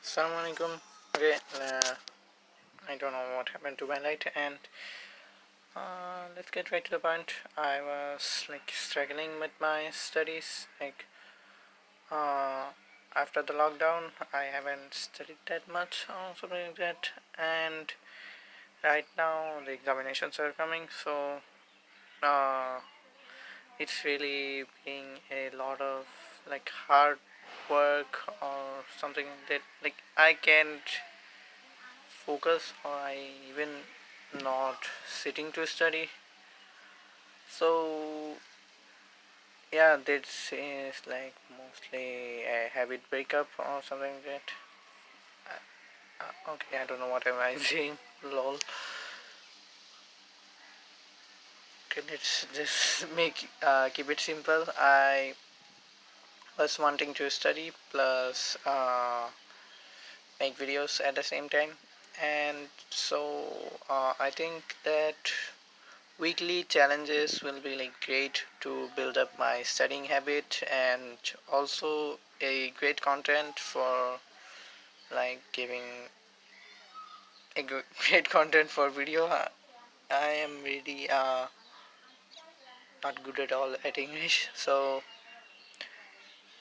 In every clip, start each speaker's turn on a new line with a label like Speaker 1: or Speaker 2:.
Speaker 1: Assalamu alaikum. Okay, I don't know what happened to my light, and let's get right to the point. I was struggling with my studies. Uh, After the lockdown, I haven't studied that much or something like that, and right now the examinations are coming, so uh, it's really being a lot of hard work or something like that. I can't focus or I even not sitting to study. So yeah, this is mostly a habit breakup or something like that. Okay, I don't know what am I saying. Lol. Okay, let's just make keep it simple. I was wanting to study plus make videos at the same time, and so I think that weekly challenges will be great to build up my studying habit, and also a great content for giving a great content for video. I am really not good at all at English, so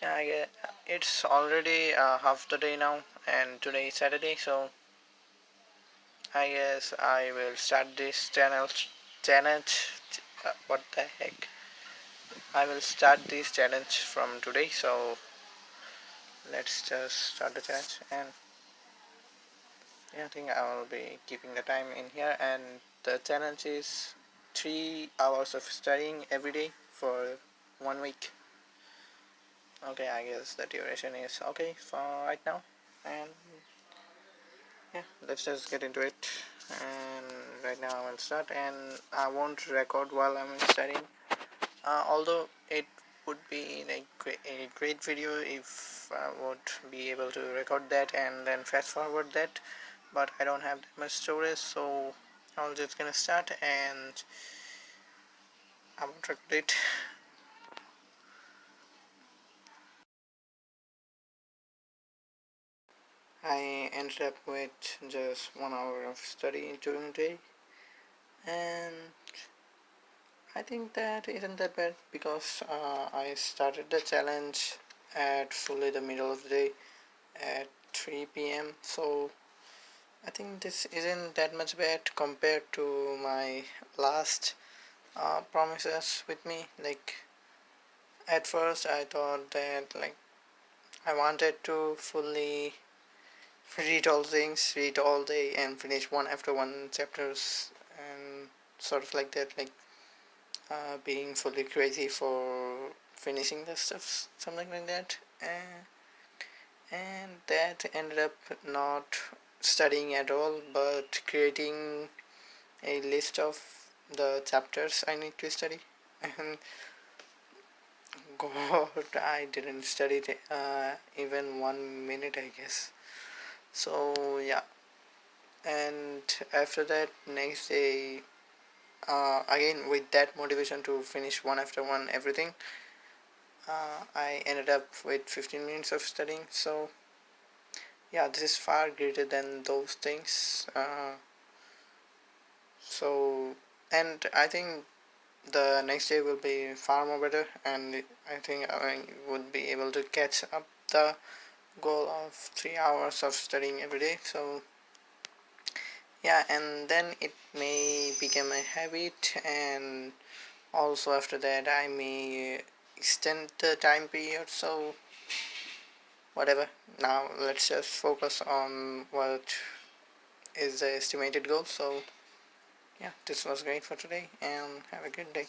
Speaker 1: yeah, it's already half the day now, and today is Saturday, so I guess I will start this challenge. What the heck? I will start this challenge from today, so let's just start the challenge. And yeah, I think I will be keeping the time in here, and the challenge is 3 hours of studying every day for 1 week. Okay, I guess the duration is okay for right now, and yeah, let's just get into it. And right now I will start, and I won't record while I'm studying, although it would be a great video if I would be able to record that and then fast forward that, but I don't have that much storage, so I'm just gonna start and I won't record it. I ended up with just 1 hour of study during the day, and I think that isn't that bad because I started the challenge at fully the middle of the day at 3 p.m. So I think this isn't that much bad compared to my last promises with me. At first I thought that I wanted to fully read all things, read all day and finish one after one chapters, and sort of like that, being fully crazy for finishing the stuff, something like that. And that ended up not studying at all, but creating a list of the chapters I need to study. And God, I didn't study even 1 minute, I guess. So yeah, and after that, next day, again with that motivation to finish one after one everything, I ended up with 15 minutes of studying. So yeah, this is far greater than those things. So, and I think the next day will be far more better, and I think I would be able to catch up the goal of 3 hours of studying every day. So yeah, and then it may become a habit, and also after that I may extend the time period. So whatever, now let's just focus on what is the estimated goal. So yeah, this was great for today, and have a good day.